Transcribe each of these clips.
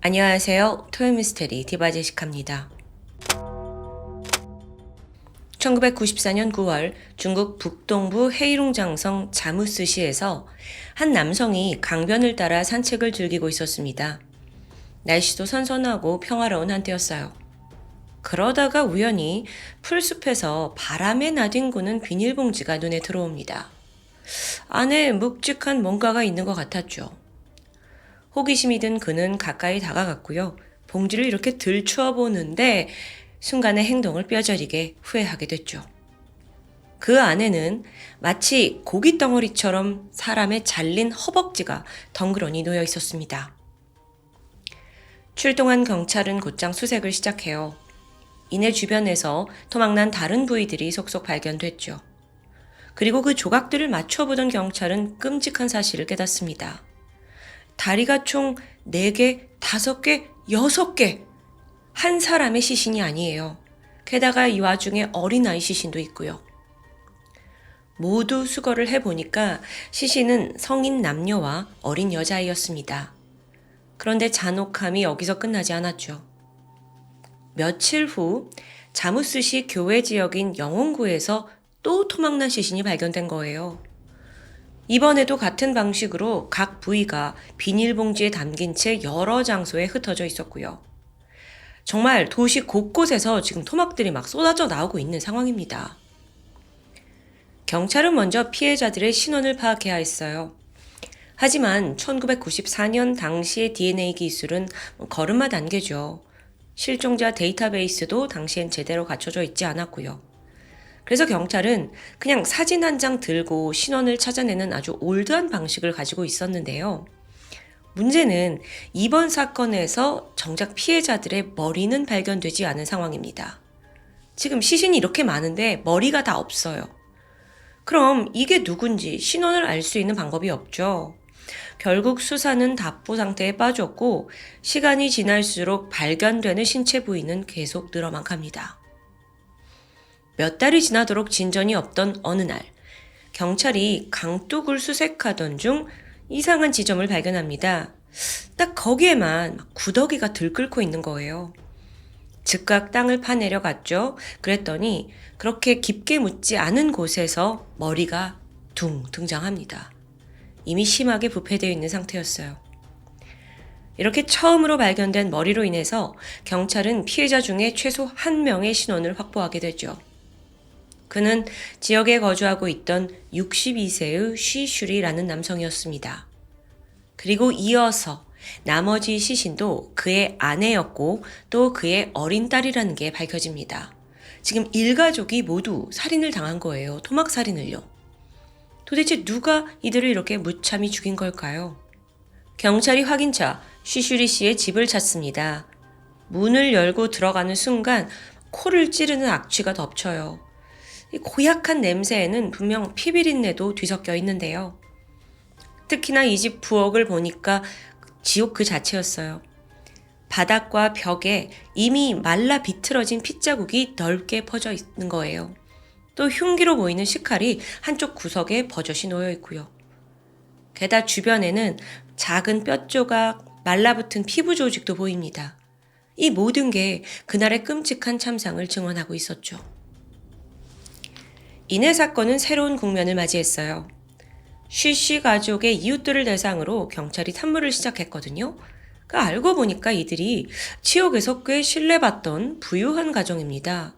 안녕하세요. 토요미스테리 디바제시카입니다. 1994년 9월 중국 북동부 헤이룽장성 자무스시에서 한 남성이 강변을 따라 산책을 즐기고 있었습니다. 날씨도 선선하고 평화로운 한때였어요. 그러다가 우연히 풀숲에서 바람에 나뒹구는 비닐봉지가 눈에 들어옵니다. 안에 묵직한 뭔가가 있는 것 같았죠. 호기심이 든 그는 가까이 다가갔고요. 봉지를 이렇게 들추어 보는데 순간의 행동을 뼈저리게 후회하게 됐죠. 그 안에는 마치 고기 덩어리처럼 사람의 잘린 허벅지가 덩그러니 놓여 있었습니다. 출동한 경찰은 곧장 수색을 시작해요. 이내 주변에서 토막난 다른 부위들이 속속 발견됐죠. 그리고 그 조각들을 맞춰보던 경찰은 끔찍한 사실을 깨닫습니다. 다리가 총 4개, 5개, 6개. 한 사람의 시신이 아니에요. 게다가 이 와중에 어린아이 시신도 있고요. 모두 수거를 해보니까 시신은 성인 남녀와 어린 여자아이였습니다. 그런데 잔혹함이 여기서 끝나지 않았죠. 며칠 후 자무스시 교외 지역인 영혼구에서 또 토막난 시신이 발견된 거예요. 이번에도 같은 방식으로 각 부위가 비닐봉지에 담긴 채 여러 장소에 흩어져 있었고요. 정말 도시 곳곳에서 지금 토막들이 막 쏟아져 나오고 있는 상황입니다. 경찰은 먼저 피해자들의 신원을 파악해야 했어요. 하지만 1994년 당시의 DNA 기술은 걸음마 단계죠. 실종자 데이터베이스도 당시엔 제대로 갖춰져 있지 않았고요. 그래서 경찰은 그냥 사진 한 장 들고 신원을 찾아내는 아주 올드한 방식을 가지고 있었는데요. 문제는 이번 사건에서 정작 피해자들의 머리는 발견되지 않은 상황입니다. 지금 시신이 이렇게 많은데 머리가 다 없어요. 그럼 이게 누군지 신원을 알 수 있는 방법이 없죠. 결국 수사는 답보 상태에 빠졌고 시간이 지날수록 발견되는 신체 부위는 계속 늘어만 갑니다. 몇 달이 지나도록 진전이 없던 어느 날, 경찰이 강둑을 수색하던 중 이상한 지점을 발견합니다. 딱 거기에만 구더기가 들끓고 있는 거예요. 즉각 땅을 파내려 갔죠. 그랬더니 그렇게 깊게 묻지 않은 곳에서 머리가 둥 등장합니다. 이미 심하게 부패되어 있는 상태였어요. 이렇게 처음으로 발견된 머리로 인해서 경찰은 피해자 중에 최소 1명의 신원을 확보하게 되죠. 그는 지역에 거주하고 있던 62세의 쉬슈리라는 남성이었습니다. 그리고 이어서 나머지 시신도 그의 아내였고 또 그의 어린 딸이라는 게 밝혀집니다. 지금 일가족이 모두 살인을 당한 거예요. 토막살인을요. 도대체 누가 이들을 이렇게 무참히 죽인 걸까요? 경찰이 확인차 쉬슈리 씨의 집을 찾습니다. 문을 열고 들어가는 순간 코를 찌르는 악취가 덮쳐요. 이 고약한 냄새에는 분명 피비린내도 뒤섞여 있는데요. 특히나 이 집 부엌을 보니까 지옥 그 자체였어요. 바닥과 벽에 이미 말라 비틀어진 핏자국이 넓게 퍼져 있는 거예요. 또 흉기로 보이는 식칼이 한쪽 구석에 버젓이 놓여 있고요. 게다가 주변에는 작은 뼈 조각, 말라붙은 피부 조직도 보입니다. 이 모든 게 그날의 끔찍한 참상을 증언하고 있었죠. 이내 사건은 새로운 국면을 맞이했어요. 쉬씨 가족의 이웃들을 대상으로 경찰이 탐문을 시작했거든요. 알고 보니까 이들이 지역에서 꽤 신뢰받던 부유한 가정입니다.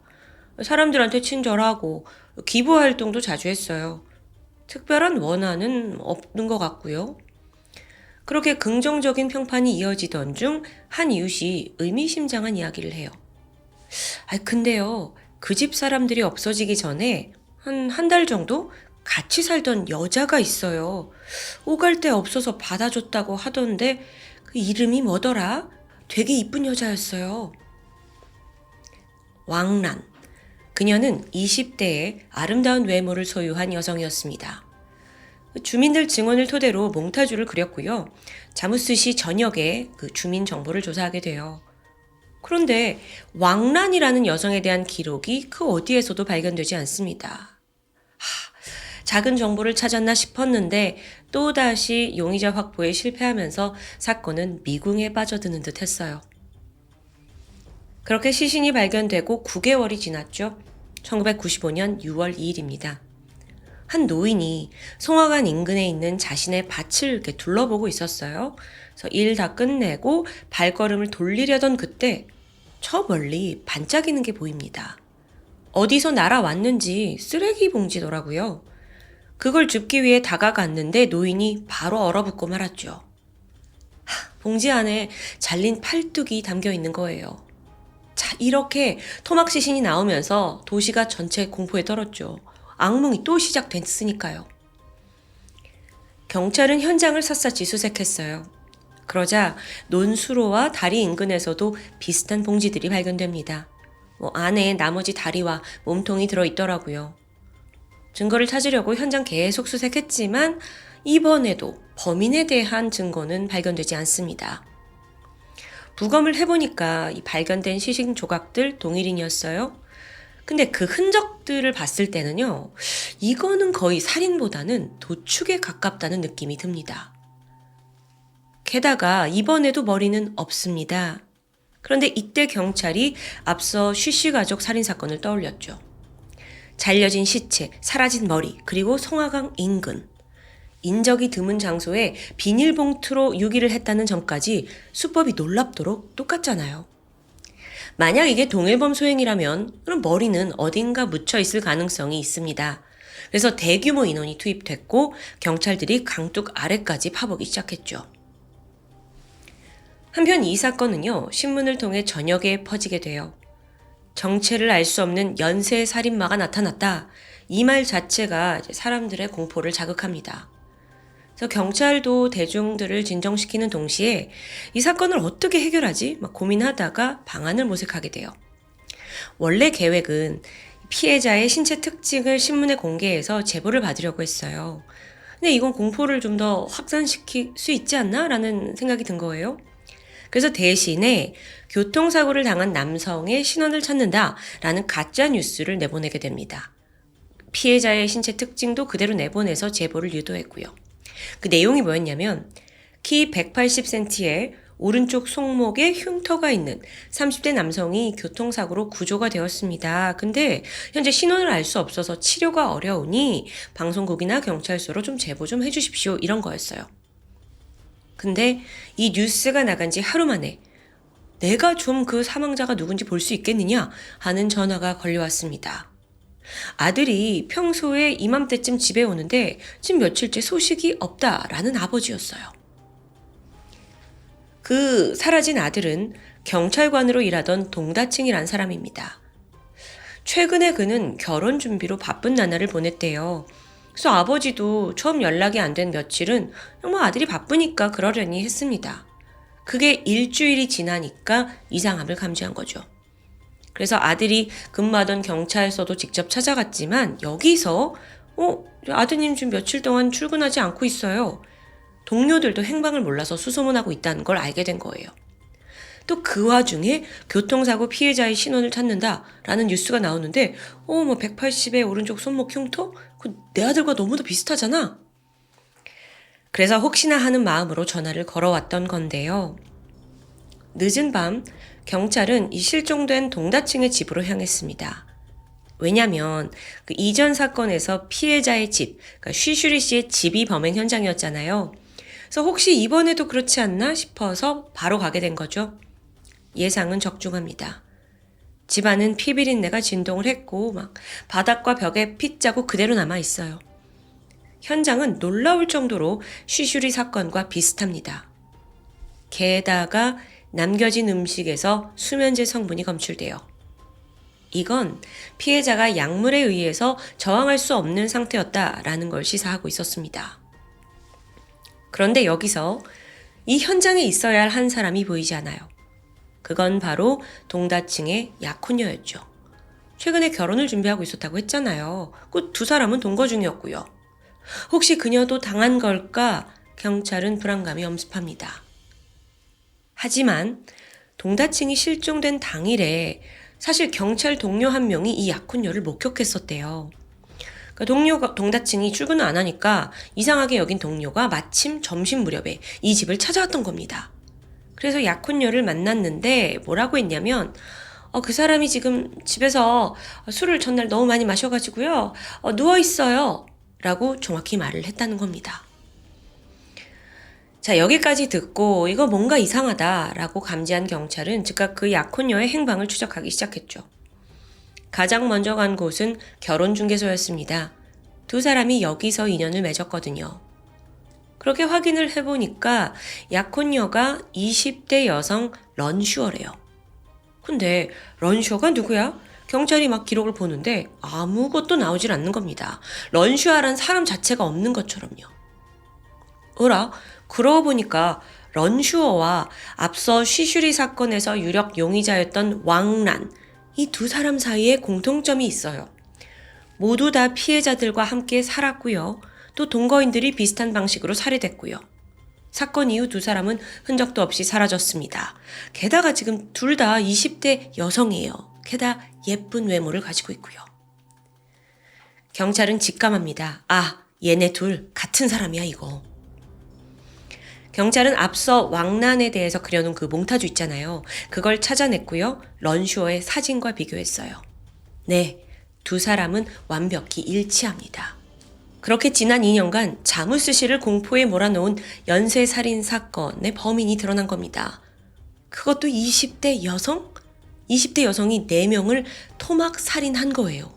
사람들한테 친절하고 기부 활동도 자주 했어요. 특별한 원한은 없는 것 같고요. 그렇게 긍정적인 평판이 이어지던 중 한 이웃이 의미심장한 이야기를 해요. 근데요, 그 집 사람들이 없어지기 전에 한 달 정도 같이 살던 여자가 있어요. 오갈 데 없어서 받아줬다고 하던데 그 이름이 뭐더라? 되게 이쁜 여자였어요. 왕란. 그녀는 20대의 아름다운 외모를 소유한 여성이었습니다. 주민들 증언을 토대로 몽타주를 그렸고요. 자무스시 전역에 그 주민 정보를 조사하게 돼요. 그런데 왕란이라는 여성에 대한 기록이 그 어디에서도 발견되지 않습니다. 작은 정보를 찾았나 싶었는데 또다시 용의자 확보에 실패하면서 사건은 미궁에 빠져드는 듯 했어요. 그렇게 시신이 발견되고 9개월이 지났죠. 1995년 6월 2일입니다. 한 노인이 송화관 인근에 있는 자신의 밭을 이렇게 둘러보고 있었어요. 그래서 일 다 끝내고 발걸음을 돌리려던 그때 저 멀리 반짝이는 게 보입니다. 어디서 날아왔는지 쓰레기 봉지더라고요. 그걸 줍기 위해 다가갔는데 노인이 바로 얼어붙고 말았죠. 봉지 안에 잘린 팔뚝이 담겨 있는 거예요. 자, 이렇게 토막 시신이 나오면서 도시가 전체 공포에 떨었죠. 악몽이 또 시작됐으니까요. 경찰은 현장을 샅샅이 수색했어요. 그러자 논수로와 다리 인근에서도 비슷한 봉지들이 발견됩니다. 안에 나머지 다리와 몸통이 들어있더라고요. 증거를 찾으려고 현장 계속 수색했지만 이번에도 범인에 대한 증거는 발견되지 않습니다. 부검을 해보니까 이 발견된 시신 조각들 동일인이었어요. 근데 그 흔적들을 봤을 때는요, 이거는 거의 살인보다는 도축에 가깝다는 느낌이 듭니다. 게다가 이번에도 머리는 없습니다. 그런데 이때 경찰이 앞서 쉬쉬 가족 살인사건을 떠올렸죠. 잘려진 시체, 사라진 머리, 그리고 송화강 인근. 인적이 드문 장소에 비닐봉투로 유기를 했다는 점까지 수법이 놀랍도록 똑같잖아요. 만약 이게 동일범 소행이라면 그럼 머리는 어딘가 묻혀 있을 가능성이 있습니다. 그래서 대규모 인원이 투입됐고 경찰들이 강둑 아래까지 파보기 시작했죠. 한편 이 사건은요, 신문을 통해 전역에 퍼지게 돼요. 정체를 알 수 없는 연쇄 살인마가 나타났다. 이 말 자체가 사람들의 공포를 자극합니다. 그래서 경찰도 대중들을 진정시키는 동시에 이 사건을 어떻게 해결하지? 막 고민하다가 방안을 모색하게 돼요. 원래 계획은 피해자의 신체 특징을 신문에 공개해서 제보를 받으려고 했어요. 근데 이건 공포를 좀 더 확산시킬 수 있지 않나? 라는 생각이 든 거예요. 그래서 대신에 교통사고를 당한 남성의 신원을 찾는다 라는 가짜 뉴스를 내보내게 됩니다. 피해자의 신체 특징도 그대로 내보내서 제보를 유도했고요. 그 내용이 뭐였냐면 키 180cm에 오른쪽 손목에 흉터가 있는 30대 남성이 교통사고로 구조가 되었습니다. 근데 현재 신원을 알 수 없어서 치료가 어려우니 방송국이나 경찰서로 좀 제보 좀 해주십시오. 이런 거였어요. 근데 이 뉴스가 나간 지 하루 만에 내가 좀 그 사망자가 누군지 볼 수 있겠느냐 하는 전화가 걸려왔습니다. 아들이 평소에 이맘때쯤 집에 오는데 지금 며칠째 소식이 없다라는 아버지였어요. 그 사라진 아들은 경찰관으로 일하던 동다층이란 사람입니다. 최근에 그는 결혼 준비로 바쁜 나날을 보냈대요. 그래서 아버지도 처음 연락이 안 된 며칠은 아들이 바쁘니까 그러려니 했습니다. 그게 일주일이 지나니까 이상함을 감지한 거죠. 그래서 아들이 근무하던 경찰서도 직접 찾아갔지만 여기서 아드님 지금 며칠 동안 출근하지 않고 있어요. 동료들도 행방을 몰라서 수소문하고 있다는 걸 알게 된 거예요. 또 그 와중에 교통사고 피해자의 신원을 찾는다라는 뉴스가 나오는데 180의 오른쪽 손목 흉터? 내 아들과 너무도 비슷하잖아. 그래서 혹시나 하는 마음으로 전화를 걸어왔던 건데요. 늦은 밤 경찰은 이 실종된 동다층의 집으로 향했습니다. 왜냐면 그 이전 사건에서 피해자의 집, 그러니까 쉬슈리 씨의 집이 범행 현장이었잖아요. 그래서 혹시 이번에도 그렇지 않나 싶어서 바로 가게 된 거죠. 예상은 적중합니다. 집안은 피 비린내가 진동을 했고 바닥과 벽에 핏자국 그대로 남아 있어요. 현장은 놀라울 정도로 쉬슈리 사건과 비슷합니다. 게다가 남겨진 음식에서 수면제 성분이 검출돼요. 이건 피해자가 약물에 의해서 저항할 수 없는 상태였다라는 걸 시사하고 있었습니다. 그런데 여기서 이 현장에 있어야 할 한 사람이 보이지 않아요. 그건 바로 동다층의 약혼녀였죠. 최근에 결혼을 준비하고 있었다고 했잖아요. 그 두 사람은 동거 중이었고요. 혹시 그녀도 당한 걸까? 경찰은 불안감이 엄습합니다. 하지만 동다층이 실종된 당일에 사실 경찰 동료 한 명이 이 약혼녀를 목격했었대요. 그러니까 동다층이 출근을 안 하니까 이상하게 여긴 동료가 마침 점심 무렵에 이 집을 찾아왔던 겁니다. 그래서 약혼녀를 만났는데 뭐라고 했냐면 그 사람이 지금 집에서 술을 전날 너무 많이 마셔가지고요. 누워있어요. 라고 정확히 말을 했다는 겁니다. 자, 여기까지 듣고 이거 뭔가 이상하다라고 감지한 경찰은 즉각 그 약혼녀의 행방을 추적하기 시작했죠. 가장 먼저 간 곳은 결혼중개소였습니다. 두 사람이 여기서 인연을 맺었거든요. 그렇게 확인을 해보니까 약혼녀가 20대 여성 런슈어래요. 근데 런슈어가 누구야? 경찰이 막 기록을 보는데 아무것도 나오질 않는 겁니다. 런슈아란 사람 자체가 없는 것처럼요. 어라? 그러고 보니까 런슈어와 앞서 쉬슈리 사건에서 유력 용의자였던 왕란, 이 두 사람 사이에 공통점이 있어요. 모두 다 피해자들과 함께 살았고요. 또 동거인들이 비슷한 방식으로 살해됐고요. 사건 이후 두 사람은 흔적도 없이 사라졌습니다. 게다가 지금 둘 다 20대 여성이에요. 게다가 예쁜 외모를 가지고 있고요. 경찰은 직감합니다. 얘네 둘 같은 사람이야 이거. 경찰은 앞서 왕란에 대해서 그려놓은 그 몽타주 있잖아요. 그걸 찾아냈고요. 런슈어의 사진과 비교했어요. 네, 두 사람은 완벽히 일치합니다. 그렇게 지난 2년간 자무스 씨를 공포에 몰아넣은 연쇄살인 사건의 범인이 드러난 겁니다. 그것도 20대 여성? 20대 여성이 4명을 토막 살인한 거예요.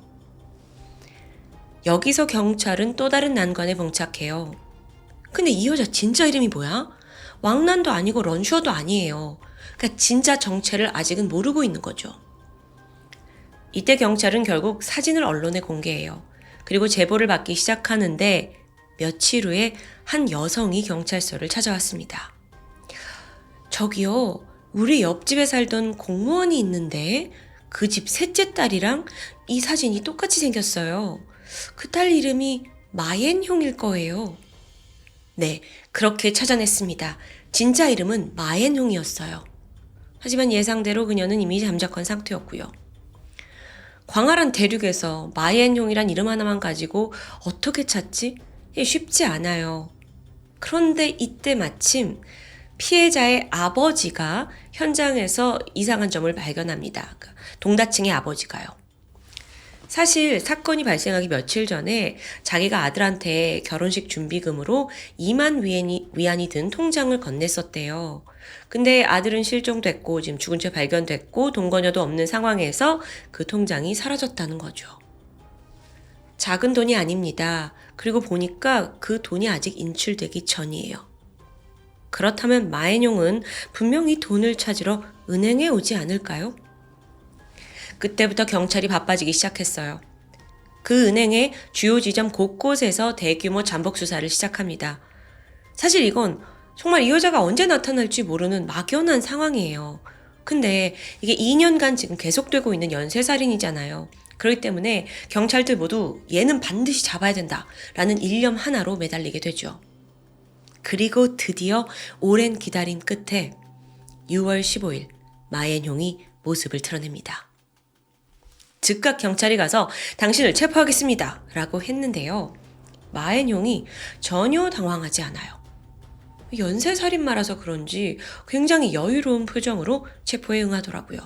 여기서 경찰은 또 다른 난관에 봉착해요. 근데 이 여자 진짜 이름이 뭐야? 왕란도 아니고 런슈어도 아니에요. 그러니까 진짜 정체를 아직은 모르고 있는 거죠. 이때 경찰은 결국 사진을 언론에 공개해요. 그리고 제보를 받기 시작하는데 며칠 후에 한 여성이 경찰서를 찾아왔습니다. 저기요, 우리 옆집에 살던 공무원이 있는데 그 집 셋째 딸이랑 이 사진이 똑같이 생겼어요. 그 딸 이름이 마옌형일 거예요. 네, 그렇게 찾아냈습니다. 진짜 이름은 마옌형이었어요. 하지만 예상대로 그녀는 이미 잠적한 상태였고요. 광활한 대륙에서 마옌형이란 이름 하나만 가지고 어떻게 찾지? 쉽지 않아요. 그런데 이때 마침 피해자의 아버지가 현장에서 이상한 점을 발견합니다. 동다층의 아버지가요. 사실 사건이 발생하기 며칠 전에 자기가 아들한테 결혼식 준비금으로 2만 위안이 든 통장을 건넸었대요. 근데 아들은 실종됐고 지금 죽은 채 발견됐고 동거녀도 없는 상황에서 그 통장이 사라졌다는 거죠. 작은 돈이 아닙니다. 그리고 보니까 그 돈이 아직 인출되기 전이에요. 그렇다면 마앤용은 분명히 돈을 찾으러 은행에 오지 않을까요? 그때부터 경찰이 바빠지기 시작했어요. 그 은행의 주요 지점 곳곳에서 대규모 잠복 수사를 시작합니다. 사실 이건 정말 이 여자가 언제 나타날지 모르는 막연한 상황이에요. 근데 이게 2년간 지금 계속되고 있는 연쇄살인이잖아요. 그렇기 때문에 경찰들 모두 얘는 반드시 잡아야 된다라는 일념 하나로 매달리게 되죠. 그리고 드디어 오랜 기다림 끝에 6월 15일 마앤용이 모습을 드러냅니다. 즉각 경찰이 가서 당신을 체포하겠습니다 라고 했는데요. 마앤용이 전혀 당황하지 않아요. 연쇄살인마라서 그런지 굉장히 여유로운 표정으로 체포에 응하더라고요.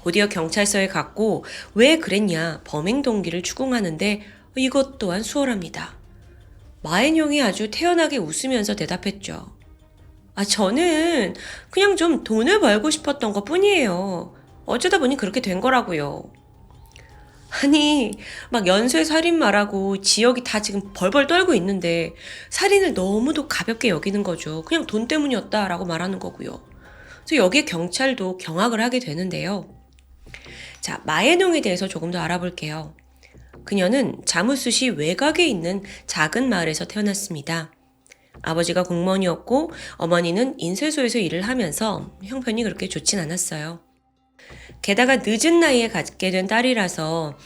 곧이어 경찰서에 갔고 왜 그랬냐 범행 동기를 추궁하는데 이것 또한 수월합니다. 마앤용이 아주 태연하게 웃으면서 대답했죠. 저는 그냥 좀 돈을 벌고 싶었던 것 뿐이에요. 어쩌다 보니 그렇게 된 거라고요. 아니, 막 연쇄살인마라고 지역이 다 지금 벌벌 떨고 있는데 살인을 너무도 가볍게 여기는 거죠. 그냥 돈 때문이었다라고 말하는 거고요. 그래서 여기에 경찰도 경악을 하게 되는데요. 자, 마앤용에 대해서 조금 더 알아볼게요. 그녀는 자무스시 외곽에 있는 작은 마을에서 태어났습니다. 아버지가 공무원이었고 어머니는 인쇄소에서 일을 하면서 형편이 그렇게 좋진 않았어요. 게다가 늦은 나이에 갖게 된 딸이라서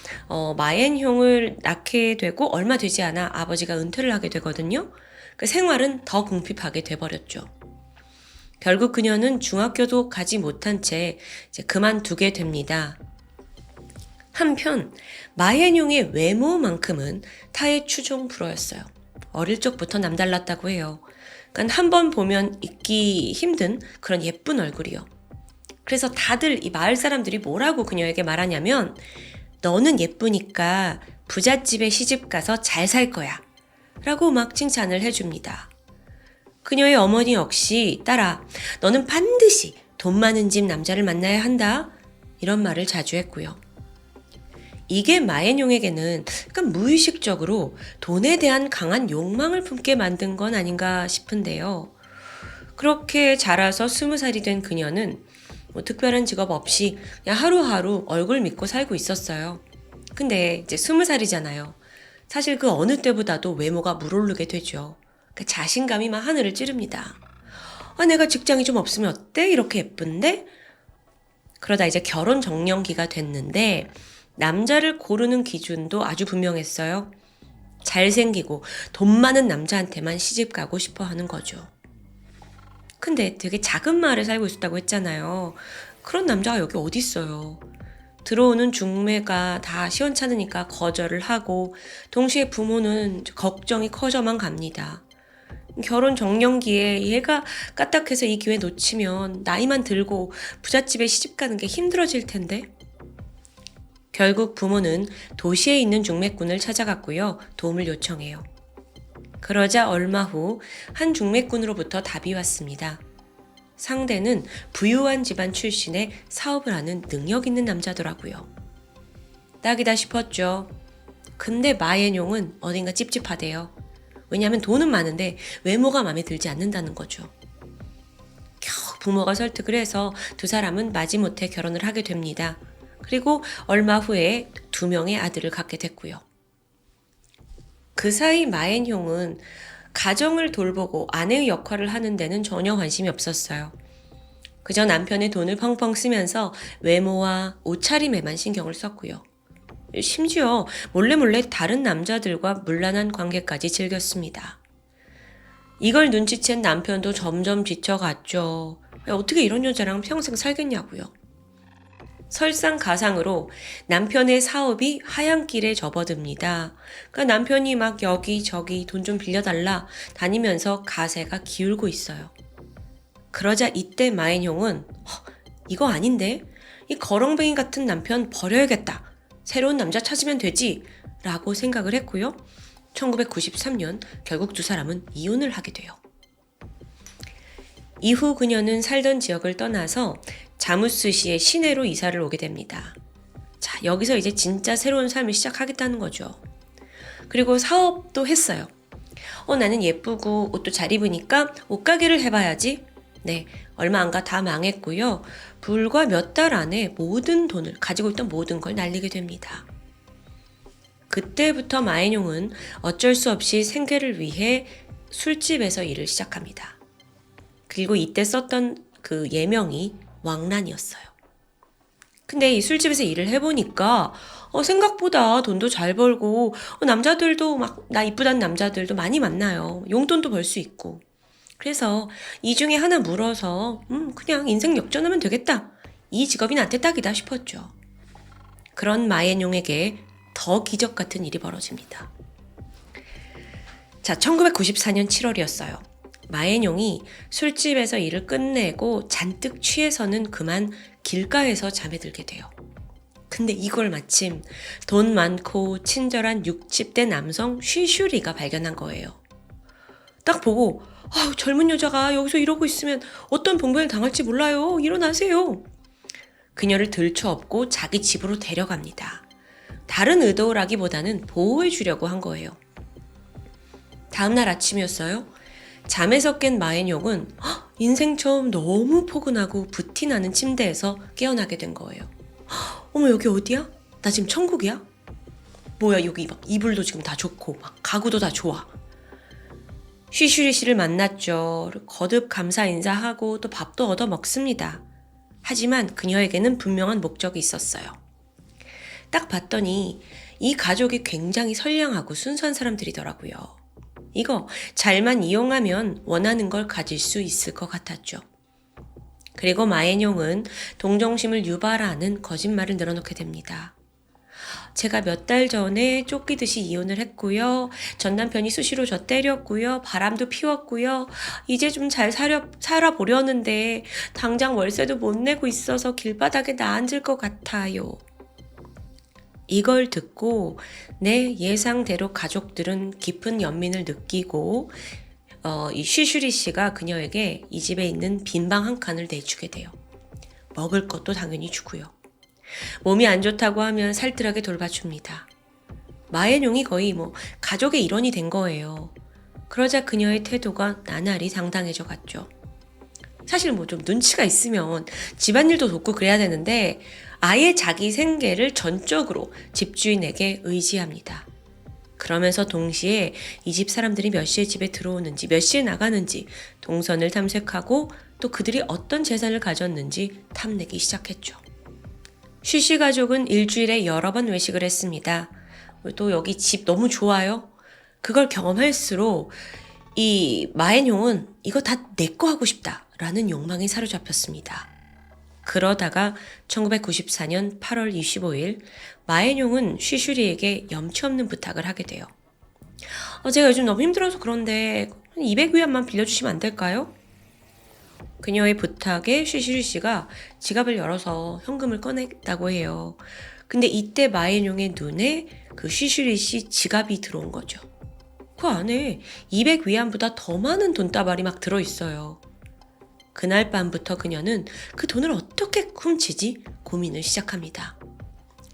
마앤형을 낳게 되고 얼마 되지 않아 아버지가 은퇴를 하게 되거든요. 그 생활은 더 궁핍하게 돼버렸죠. 결국 그녀는 중학교도 가지 못한 채 이제 그만두게 됩니다. 한편 마옌용의 외모만큼은 타의 추종 불허였어요. 어릴 적부터 남달랐다고 해요. 그러니까 한 번 보면 잊기 힘든 그런 예쁜 얼굴이요. 그래서 다들 이 마을 사람들이 뭐라고 그녀에게 말하냐면 너는 예쁘니까 부잣집에 시집가서 잘 살 거야 라고 막 칭찬을 해줍니다. 그녀의 어머니 역시 딸아 너는 반드시 돈 많은 집 남자를 만나야 한다 이런 말을 자주 했고요. 이게 마앤용에게는 약간 무의식적으로 돈에 대한 강한 욕망을 품게 만든 건 아닌가 싶은데요. 그렇게 자라서 20살이 된 그녀는 뭐 특별한 직업 없이 그냥 하루하루 얼굴 믿고 살고 있었어요. 근데 이제 20살이잖아요. 사실 그 어느 때보다도 외모가 물오르게 되죠. 그 자신감이 막 하늘을 찌릅니다. 아, 내가 직장이 좀 없으면 어때? 이렇게 예쁜데? 그러다 이제 결혼 정년기가 됐는데 남자를 고르는 기준도 아주 분명했어요. 잘생기고 돈 많은 남자한테만 시집 가고 싶어 하는 거죠. 근데 되게 작은 마을에 살고 있었다고 했잖아요. 그런 남자가 여기 어디 있어요. 들어오는 중매가 다 시원찮으니까 거절을 하고 동시에 부모는 걱정이 커져만 갑니다. 결혼 정년기에 얘가 까딱해서 이 기회 놓치면 나이만 들고 부잣집에 시집 가는 게 힘들어질 텐데. 결국 부모는 도시에 있는 중매꾼을 찾아갔고요. 도움을 요청해요. 그러자 얼마 후 한 중매꾼으로부터 답이 왔습니다. 상대는 부유한 집안 출신의 사업을 하는 능력 있는 남자더라고요. 딱이다 싶었죠. 근데 마앤용은 어딘가 찝찝하대요. 왜냐하면 돈은 많은데 외모가 마음에 들지 않는다는 거죠. 겨우 부모가 설득을 해서 두 사람은 마지못해 결혼을 하게 됩니다. 그리고 얼마 후에 2명의 아들을 갖게 됐고요. 그 사이 마앤용은 가정을 돌보고 아내의 역할을 하는 데는 전혀 관심이 없었어요. 그저 남편의 돈을 펑펑 쓰면서 외모와 옷차림에만 신경을 썼고요. 심지어 몰래 다른 남자들과 문란한 관계까지 즐겼습니다. 이걸 눈치챈 남편도 점점 지쳐갔죠. 어떻게 이런 여자랑 평생 살겠냐고요. 설상가상으로 남편의 사업이 하얀길에 접어듭니다. 그러니까 남편이 막 여기저기 돈 좀 빌려달라 다니면서 가세가 기울고 있어요. 그러자 이때 마앤용은 이거 아닌데? 이 거렁뱅이 같은 남편 버려야겠다. 새로운 남자 찾으면 되지 라고 생각을 했고요. 1993년 결국 두 사람은 이혼을 하게 돼요. 이후 그녀는 살던 지역을 떠나서 자무스시의 시내로 이사를 오게 됩니다. 자, 여기서 이제 진짜 새로운 삶을 시작하겠다는 거죠. 그리고 사업도 했어요. 나는 예쁘고 옷도 잘 입으니까 옷가게를 해봐야지. 네, 얼마 안 가 다 망했고요. 불과 몇 달 안에 모든 돈을 가지고 있던 모든 걸 날리게 됩니다. 그때부터 마앤용은 어쩔 수 없이 생계를 위해 술집에서 일을 시작합니다. 그리고 이때 썼던 그 예명이 왕란이었어요. 근데 이 술집에서 일을 해보니까 생각보다 돈도 잘 벌고 남자들도 막 나 이쁘다는 남자들도 많이 만나요. 용돈도 벌 수 있고. 그래서 이 중에 하나 물어서 그냥 인생 역전하면 되겠다. 이 직업이 나한테 딱이다 싶었죠. 그런 마앤용에게 더 기적 같은 일이 벌어집니다. 자, 1994년 7월이었어요. 마앤용이 술집에서 일을 끝내고 잔뜩 취해서는 그만 길가에서 잠에 들게 돼요. 근데 이걸 마침 돈 많고 친절한 60대 남성 쉬슈리가 발견한 거예요. 딱 보고 젊은 여자가 여기서 이러고 있으면 어떤 봉변을 당할지 몰라요. 일어나세요. 그녀를 들쳐업고 자기 집으로 데려갑니다. 다른 의도라기보다는 보호해 주려고 한 거예요. 다음날 아침이었어요. 잠에서 깬 마앤용은 인생 처음 너무 포근하고 부티나는 침대에서 깨어나게 된 거예요. 어머, 여기 어디야? 나 지금 천국이야? 뭐야, 여기 막 이불도 지금 다 좋고 막 가구도 다 좋아. 쉬슈리 씨를 만났죠. 거듭 감사 인사하고 또 밥도 얻어 먹습니다. 하지만 그녀에게는 분명한 목적이 있었어요. 딱 봤더니 이 가족이 굉장히 선량하고 순수한 사람들이더라고요. 이거 잘만 이용하면 원하는 걸 가질 수 있을 것 같았죠. 그리고 마앤용은 동정심을 유발하는 거짓말을 늘어놓게 됩니다. 제가 몇 달 전에 쫓기듯이 이혼을 했고요. 전 남편이 수시로 저 때렸고요. 바람도 피웠고요. 이제 좀 잘 살아보려는데 당장 월세도 못 내고 있어서 길바닥에 나앉을 것 같아요. 이걸 듣고 내 예상대로 가족들은 깊은 연민을 느끼고 이 쉬슈리 씨가 그녀에게 이 집에 있는 빈 방 한 칸을 내주게 돼요. 먹을 것도 당연히 주고요. 몸이 안 좋다고 하면 살뜰하게 돌봐줍니다. 마앤용이 거의 가족의 일원이 된 거예요. 그러자 그녀의 태도가 나날이 당당해져 갔죠. 사실 좀 눈치가 있으면 집안일도 돕고 그래야 되는데 아예 자기 생계를 전적으로 집주인에게 의지합니다. 그러면서 동시에 이 집 사람들이 몇 시에 집에 들어오는지, 몇 시에 나가는지 동선을 탐색하고 또 그들이 어떤 재산을 가졌는지 탐내기 시작했죠. 쉬쉬 가족은 일주일에 여러 번 외식을 했습니다. 또 여기 집 너무 좋아요. 그걸 경험할수록 이 마앤용은 이거 다 내 거 하고 싶다라는 욕망에 사로잡혔습니다. 그러다가 1994년 8월 25일 마앤용은 쉬슈리에게 염치 없는 부탁을 하게 돼요. 제가 요즘 너무 힘들어서 그런데 200위안만 빌려주시면 안 될까요? 그녀의 부탁에 쉬슈리 씨가 지갑을 열어서 현금을 꺼냈다고 해요. 근데 이때 마앤용의 눈에 그 쉬슈리 씨 지갑이 들어온 거죠. 그 안에 200위안보다 더 많은 돈다발이 막 들어있어요. 그날 밤부터 그녀는 그 돈을 어떻게 훔치지 고민을 시작합니다.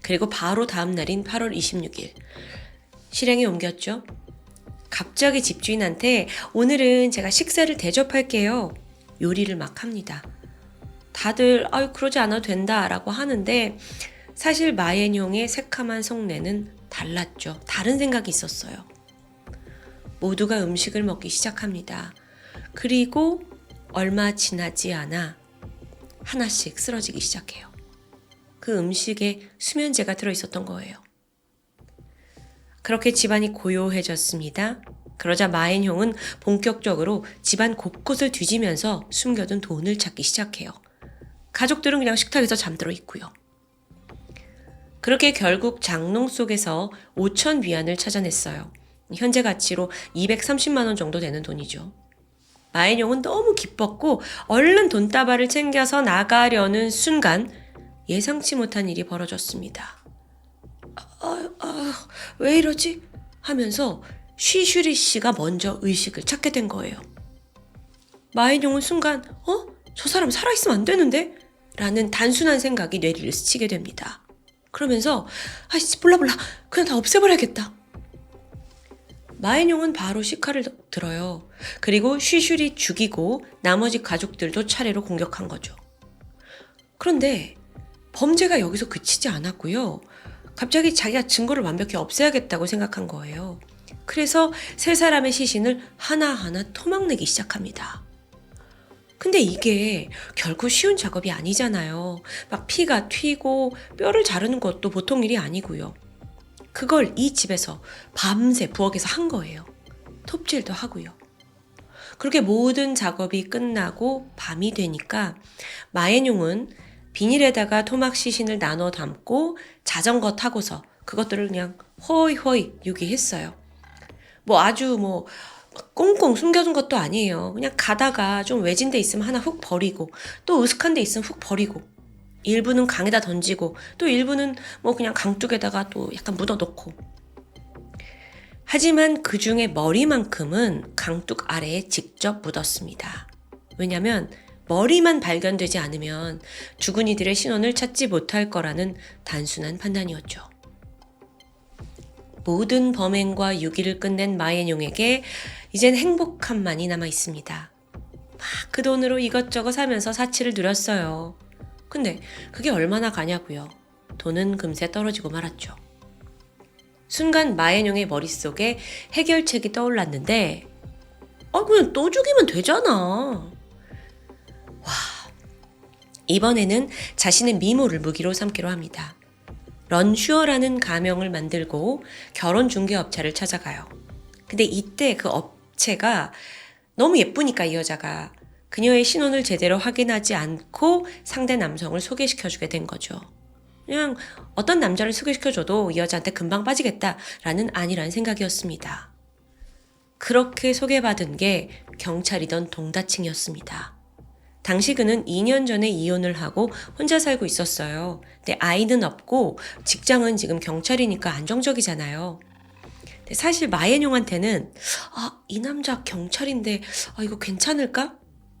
그리고 바로 다음 날인 8월 26일 실행에 옮겼죠. 갑자기 집주인한테 오늘은 제가 식사를 대접할게요. 요리를 막 합니다. 다들 그러지 않아도 된다라고 하는데 사실 마앤용의 새카만 속내는 달랐죠. 다른 생각이 있었어요. 모두가 음식을 먹기 시작합니다. 그리고 얼마 지나지 않아 하나씩 쓰러지기 시작해요. 그 음식에 수면제가 들어있었던 거예요. 그렇게 집안이 고요해졌습니다. 그러자 마앤용은 본격적으로 집안 곳곳을 뒤지면서 숨겨둔 돈을 찾기 시작해요. 가족들은 그냥 식탁에서 잠들어 있고요. 그렇게 결국 장롱 속에서 5,000위안을 찾아냈어요. 현재 가치로 230만 원 정도 되는 돈이죠. 마앤용은 너무 기뻤고 얼른 돈다발을 챙겨서 나가려는 순간 예상치 못한 일이 벌어졌습니다. 왜 이러지? 하면서 쉬슈리 씨가 먼저 의식을 찾게 된 거예요. 마앤용은 순간 저 사람 살아있으면 안 되는데? 라는 단순한 생각이 뇌리를 스치게 됩니다. 그러면서 몰라 그냥 다 없애버려야겠다. 마앤용은 바로 시카를 들어요. 그리고 쉬슈리 죽이고 나머지 가족들도 차례로 공격한 거죠. 그런데 범죄가 여기서 그치지 않았고요. 갑자기 자기가 증거를 완벽히 없애야겠다고 생각한 거예요. 그래서 세 사람의 시신을 하나하나 토막내기 시작합니다. 근데 이게 결코 쉬운 작업이 아니잖아요. 막 피가 튀고 뼈를 자르는 것도 보통 일이 아니고요. 그걸 이 집에서 밤새 부엌에서 한 거예요. 톱질도 하고요. 그렇게 모든 작업이 끝나고 밤이 되니까 마앤용은 비닐에다가 토막 시신을 나눠 담고 자전거 타고서 그것들을 그냥 허이허이 유기했어요. 아주 꽁꽁 숨겨둔 것도 아니에요. 그냥 가다가 좀 외진 데 있으면 하나 훅 버리고 또 으슥한 데 있으면 훅 버리고 일부는 강에다 던지고 또 일부는 그냥 강둑에다가 또 약간 묻어놓고. 하지만 그 중에 머리만큼은 강둑 아래에 직접 묻었습니다. 왜냐면 머리만 발견되지 않으면 죽은 이들의 신원을 찾지 못할 거라는 단순한 판단이었죠. 모든 범행과 유기를 끝낸 마앤용에게 이젠 행복함만이 남아 있습니다. 그 돈으로 이것저것 사면서 사치를 누렸어요. 근데 그게 얼마나 가냐고요. 돈은 금세 떨어지고 말았죠. 순간 마앤용의 머릿속에 해결책이 떠올랐는데 그냥 또 죽이면 되잖아. 이번에는 자신의 미모를 무기로 삼기로 합니다. 런슈어라는 가명을 만들고 결혼 중개업체를 찾아가요. 근데 이때 그 업체가 너무 예쁘니까 이 여자가 그녀의 신원을 제대로 확인하지 않고 상대 남성을 소개시켜주게 된 거죠. 그냥 어떤 남자를 소개시켜줘도 이 여자한테 금방 빠지겠다라는 안일한 생각이었습니다. 그렇게 소개받은 게 경찰이던 동다칭이었습니다. 당시 그는 2년 전에 이혼을 하고 혼자 살고 있었어요. 근데 아이는 없고 직장은 지금 경찰이니까 안정적이잖아요. 근데 사실 마옌용한테는 이 남자 경찰인데 이거 괜찮을까?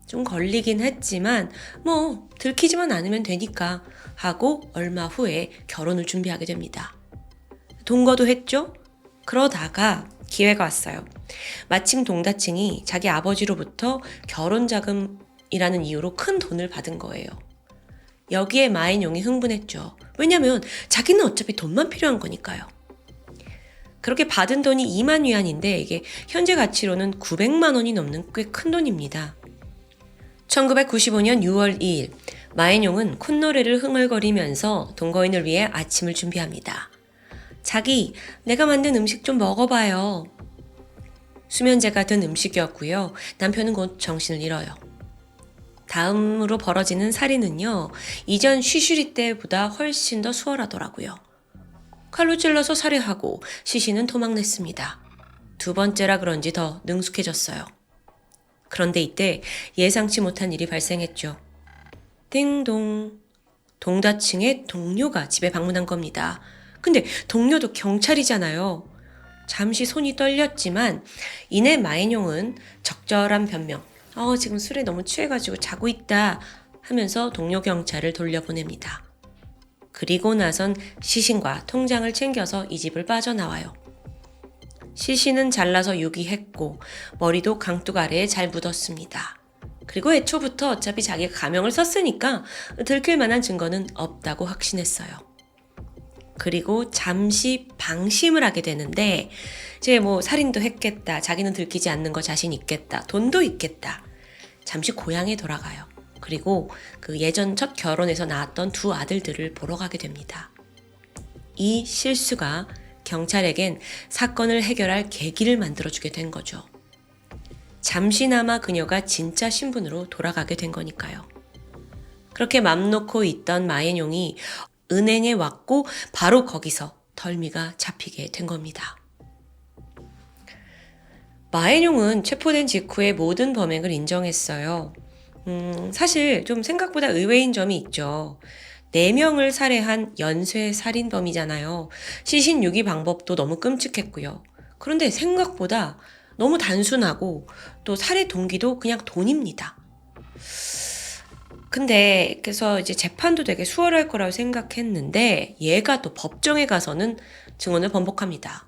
좀 걸리긴 했지만 뭐 들키지만 않으면 되니까 하고 얼마 후에 결혼을 준비하게 됩니다. 동거도 했죠? 그러다가 기회가 왔어요. 마침 동다칭이 자기 아버지로부터 결혼자금이라는 이유로 큰 돈을 받은 거예요. 여기에 마앤용이 흥분했죠. 왜냐면 자기는 어차피 돈만 필요한 거니까요. 그렇게 받은 돈이 2만 위안인데 이게 현재 가치로는 900만 원이 넘는 꽤 큰 돈입니다. 1995년 6월 2일 마앤용은 콧노래를 흥얼거리면서 동거인을 위해 아침을 준비합니다. 자기, 내가 만든 음식 좀 먹어봐요. 수면제가 든 음식이었고요. 남편은 곧 정신을 잃어요. 다음으로 벌어지는 살인은요. 이전 쉬쉬리 때보다 훨씬 더 수월하더라고요. 칼로 찔러서 살해하고 시신은 도망냈습니다. 두 번째라 그런지 더 능숙해졌어요. 그런데 이때 예상치 못한 일이 발생했죠. 띵동. 동다칭의 동료가 집에 방문한 겁니다. 근데 동료도 경찰이잖아요. 잠시 손이 떨렸지만 이내 마앤용은 적절한 변명. 지금 술에 너무 취해가지고 자고 있다 하면서 동료 경찰을 돌려보냅니다. 그리고 나선 시신과 통장을 챙겨서 이 집을 빠져나와요. 시신은 잘라서 유기했고 머리도 강둑 아래에 잘 묻었습니다. 그리고 애초부터 어차피 자기가 가명을 썼으니까 들킬 만한 증거는 없다고 확신했어요. 그리고 잠시 방심을 하게 되는데 이제 뭐 살인도 했겠다. 자기는 들키지 않는 거 자신 있겠다. 돈도 있겠다. 잠시 고향에 돌아가요. 그리고 그 예전 첫 결혼에서 낳았던 두 아들들을 보러 가게 됩니다. 이 실수가 경찰에겐 사건을 해결할 계기를 만들어주게 된 거죠. 잠시나마 그녀가 진짜 신분으로 돌아가게 된 거니까요. 그렇게 맘 놓고 있던 마앤용이 은행에 왔고 바로 거기서 덜미가 잡히게 된 겁니다. 마앤용은 체포된 직후에 모든 범행을 인정했어요. 사실 좀 생각보다 의외인 점이 있죠. 4명을 살해한 연쇄 살인범이잖아요. 시신 유기 방법도 너무 끔찍했고요. 그런데 생각보다 너무 단순하고 또 살해 동기도 그냥 돈입니다. 근데 그래서 이제 재판도 되게 수월할 거라고 생각했는데 얘가 또 법정에 가서는 증언을 번복합니다.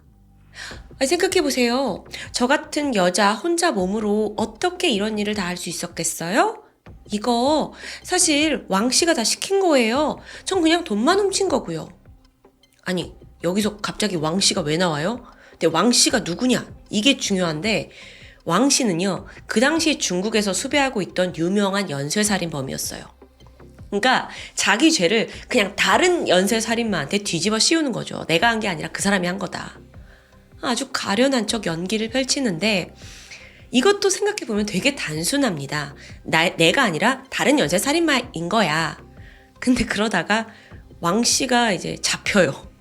생각해보세요. 저 같은 여자 혼자 몸으로 어떻게 이런 일을 다 할 수 있었겠어요? 이거 사실 왕씨가 다 시킨 거예요. 전 그냥 돈만 훔친 거고요. 아니, 여기서 갑자기 왕씨가 왜 나와요? 근데 왕씨가 누구냐? 이게 중요한데 왕씨는요, 그 당시 중국에서 수배하고 있던 유명한 연쇄살인범이었어요. 그러니까 자기 죄를 그냥 다른 연쇄살인마한테 뒤집어 씌우는 거죠. 내가 한 게 아니라 그 사람이 한 거다. 아주 가련한 척 연기를 펼치는데 이것도 생각해보면 되게 단순합니다. 내가 아니라 다른 연쇄살인마인 거야. 근데 그러다가 왕씨가 이제 잡혀요.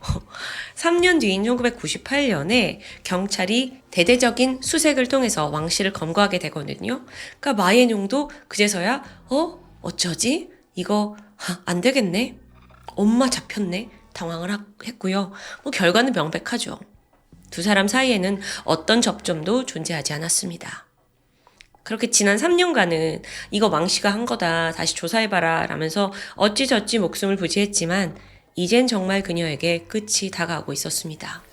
3년 뒤인 1998년에 경찰이 대대적인 수색을 통해서 왕씨를 검거하게 되거든요. 그러니까 마앤용도 그제서야 어쩌지? 이거 안 되겠네? 엄마 잡혔네? 당황을 했고요. 결과는 명백하죠. 두 사람 사이에는 어떤 접점도 존재하지 않았습니다. 그렇게 지난 3년간은 이거 왕씨가 한 거다. 다시 조사해봐라 라면서 어찌저찌 목숨을 부지했지만 이젠 정말 그녀에게 끝이 다가오고 있었습니다.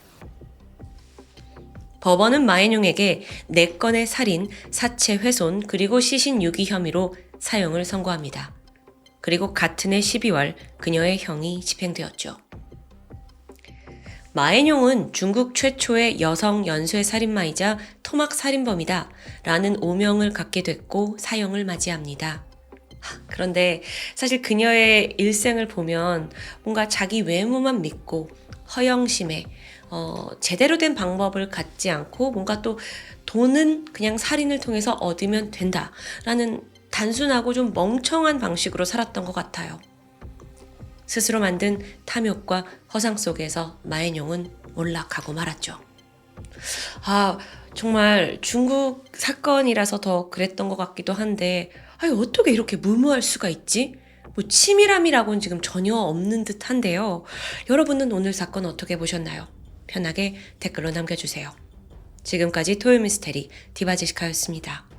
법원은 마앤용에게 4건의 살인, 사체 훼손, 그리고 시신 유기 혐의로 사형을 선고합니다. 그리고 같은 해 12월 그녀의 형이 집행되었죠. 마앤용은 중국 최초의 여성 연쇄 살인마이자 토막 살인범이다 라는 오명을 갖게 됐고 사형을 맞이합니다. 그런데 사실 그녀의 일생을 보면 뭔가 자기 외모만 믿고 허영심에 제대로 된 방법을 갖지 않고 뭔가 또 돈은 그냥 살인을 통해서 얻으면 된다라는 단순하고 좀 멍청한 방식으로 살았던 것 같아요. 스스로 만든 탐욕과 허상 속에서 마앤용은 몰락하고 말았죠. 아, 정말 중국 사건이라서 더 그랬던 것 같기도 한데, 아니, 어떻게 이렇게 무모할 수가 있지? 뭐 치밀함이라고는 지금 전혀 없는 듯한데요. 여러분은 오늘 사건 어떻게 보셨나요? 편하게 댓글로 남겨주세요. 지금까지 토요미스테리 디바제시카였습니다.